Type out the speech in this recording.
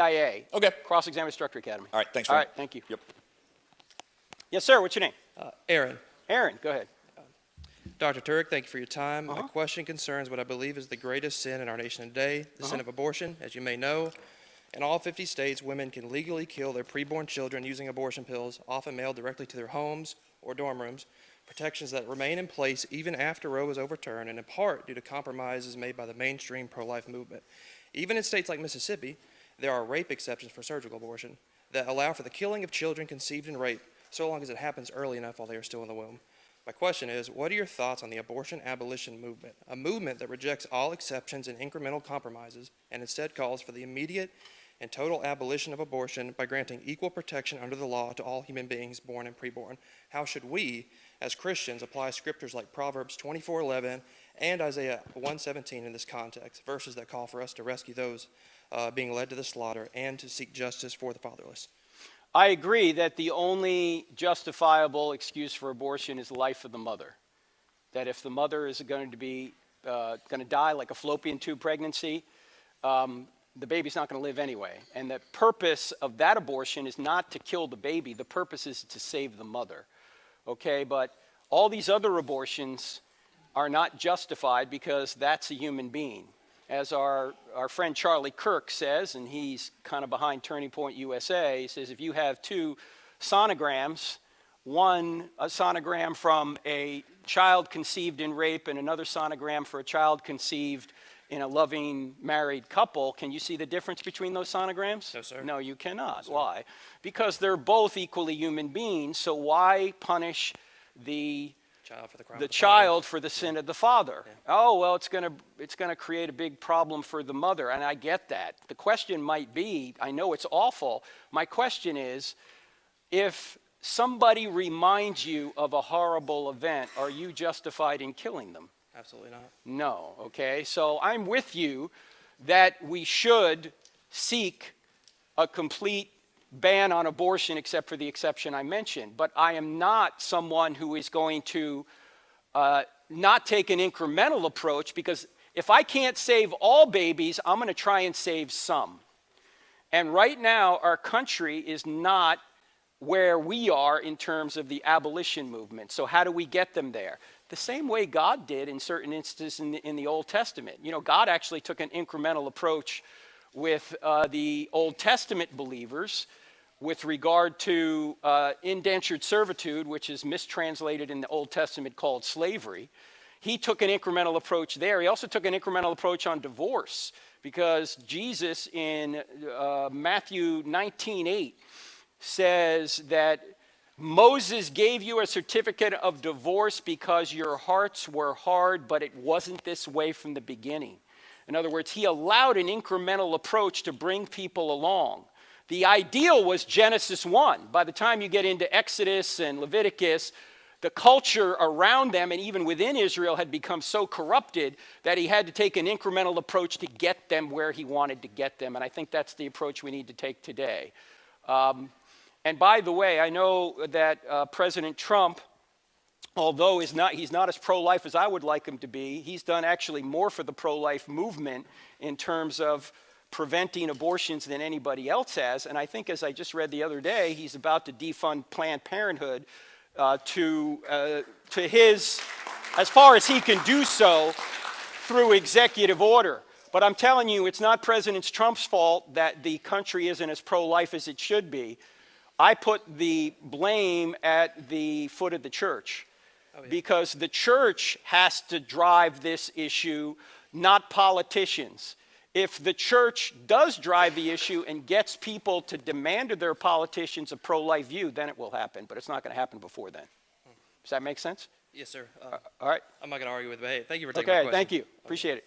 CIA. Okay. Cross-Examiner Instructor Academy. All right, thanks, All Frank. right, thank you. Yep. Yes, sir, what's your name? Aaron. Aaron, go ahead. Dr. Turek, thank you for your time. My question concerns what I believe is the greatest sin in our nation today, the sin of abortion. As you may know, in all 50 states, women can legally kill their preborn children using abortion pills, often mailed directly to their homes or dorm rooms, protections that remain in place even after Roe was overturned, and in part due to compromises made by the mainstream pro-life movement. Even in states like Mississippi, there are rape exceptions for surgical abortion that allow for the killing of children conceived in rape, so long as it happens early enough while they are still in the womb. My question is, what are your thoughts on the abortion abolition movement, a movement that rejects all exceptions and incremental compromises and instead calls for the immediate and total abolition of abortion by granting equal protection under the law to all human beings born and preborn? How should we, as Christians, apply scriptures like Proverbs 24:11 and Isaiah 1:17 in this context, verses that call for us to rescue those being led to the slaughter and to seek justice for the fatherless? I agree that the only justifiable excuse for abortion is the life of the mother. That if the mother is going to die like a fallopian tube pregnancy, the baby's not going to live anyway. And the purpose of that abortion is not to kill the baby. The purpose is to save the mother. Okay, but all these other abortions are not justified because that's a human being. As our friend Charlie Kirk says, and he's kind of behind Turning Point USA, he says if you have two sonograms, a sonogram from a child conceived in rape and another sonogram for a child conceived in a loving married couple, can you see the difference between those sonograms? No, sir. No, you cannot. No, why? Because they're both equally human beings, so why punish the child for the sin of the father? Yeah. Oh, well, it's going to create a big problem for the mother, and I get that. The question might be, I know it's awful. My question is, if somebody reminds you of a horrible event, are you justified in killing them? Absolutely not. No, okay? So I'm with you that we should seek a complete ban on abortion except for the exception I mentioned. But I am not someone who is going to not take an incremental approach, because if I can't save all babies, I'm going to try and save some. And right now, our country is not where we are in terms of the abolition movement. So how do we get them there? The same way God did in certain instances in the Old Testament. You know, God actually took an incremental approach with the Old Testament believers with regard to indentured servitude, which is mistranslated in the Old Testament called slavery. He took an incremental approach there. He also took an incremental approach on divorce, because Jesus in Matthew 19:8 says that Moses gave you a certificate of divorce because your hearts were hard, but it wasn't this way from the beginning. In other words, he allowed an incremental approach to bring people along. The ideal was Genesis 1. By the time you get into Exodus and Leviticus, the culture around them and even within Israel had become so corrupted that he had to take an incremental approach to get them where he wanted to get them. And I think that's the approach we need to take today. And by the way, I know that President Trump, although he's not as pro-life as I would like him to be, he's done actually more for the pro-life movement in terms of preventing abortions than anybody else has. And I think, as I just read the other day, he's about to defund Planned Parenthood to his, as far as he can do so, through executive order. But I'm telling you, it's not President Trump's fault that the country isn't as pro-life as it should be. I put the blame at the foot of the church. Oh, yeah. Because the church has to drive this issue, not politicians. If the church does drive the issue and gets people to demand of their politicians a pro-life view, then it will happen. But it's not going to happen before then. Does that make sense? Yes, sir. All right. I'm not going to argue with it, but hey, thank you for taking my question. Okay, thank you. Appreciate it.